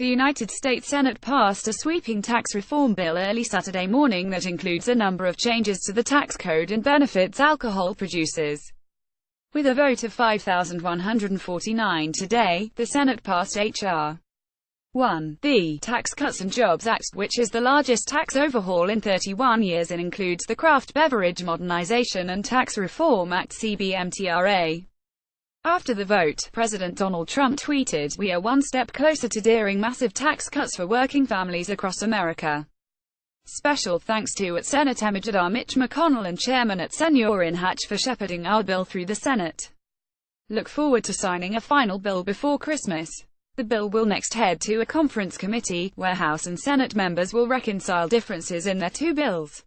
The United States Senate passed a sweeping tax reform bill early Saturday morning that includes a number of changes to the tax code and benefits alcohol producers. With a vote of 5,149 today, the Senate passed H.R. 1, the Tax Cuts and Jobs Act, which is the largest tax overhaul in 31 years and includes the Craft Beverage Modernization and Tax Reform Act (CBMTRA). After the vote, President Donald Trump tweeted, "We are one step closer to daring massive tax cuts for working families across America. Special thanks to Senate Senator Mitch McConnell and Chairman Orrin Hatch for shepherding our bill through the Senate. Look forward to signing a final bill before Christmas." The bill will next head to a conference committee, where House and Senate members will reconcile differences in their two bills.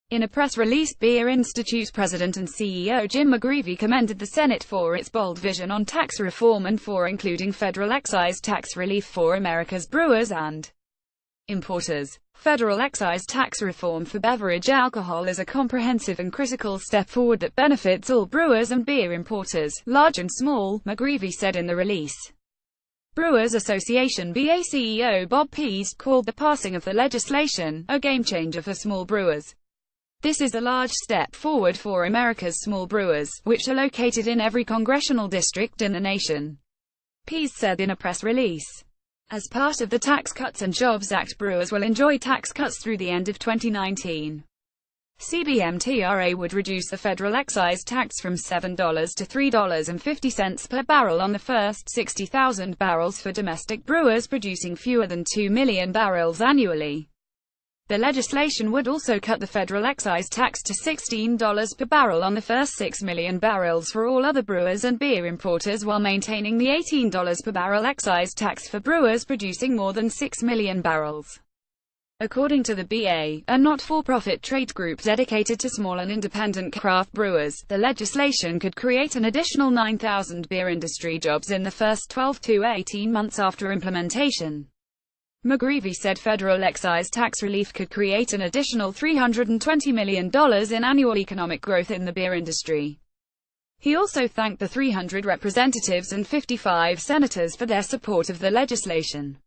In a press release, Beer Institute President and CEO Jim McGreevey commended the Senate for its bold vision on tax reform and for including federal excise tax relief for America's brewers and importers. Federal excise tax reform for beverage alcohol is a comprehensive and critical step forward that benefits all brewers and beer importers, large and small, McGreevey said in the release. Brewers Association (BA) CEO Bob Pease called the passing of the legislation a game-changer for small brewers. "This is a large step forward for America's small brewers, which are located in every congressional district in the nation," Pease said in a press release. As part of the Tax Cuts and Jobs Act, brewers will enjoy tax cuts through the end of 2019. CBMTRA would reduce the federal excise tax from $7 to $3.50 per barrel on the first 60,000 barrels for domestic brewers producing fewer than 2 million barrels annually. The legislation would also cut the federal excise tax to $16 per barrel on the first 6 million barrels for all other brewers and beer importers, while maintaining the $18 per barrel excise tax for brewers producing more than 6 million barrels. According to the BA, a not-for-profit trade group dedicated to small and independent craft brewers, the legislation could create an additional 9,000 beer industry jobs in the first 12 to 18 months after implementation. McGreevey said federal excise tax relief could create an additional $320 million in annual economic growth in the beer industry. He also thanked the 300 representatives and 55 senators for their support of the legislation.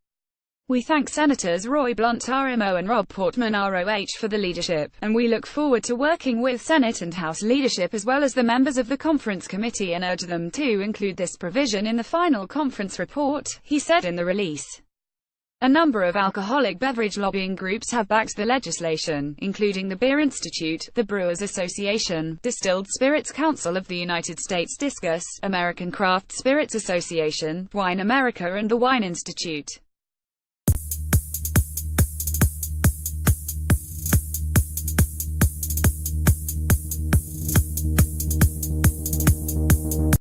"We thank Senators Roy Blunt RMO and Rob Portman ROH for the leadership, and we look forward to working with Senate and House leadership as well as the members of the conference committee and urge them to include this provision in the final conference report," he said in the release. A number of alcoholic beverage lobbying groups have backed the legislation, including the Beer Institute, the Brewers Association, Distilled Spirits Council of the United States Discus, American Craft Spirits Association, Wine America and the Wine Institute.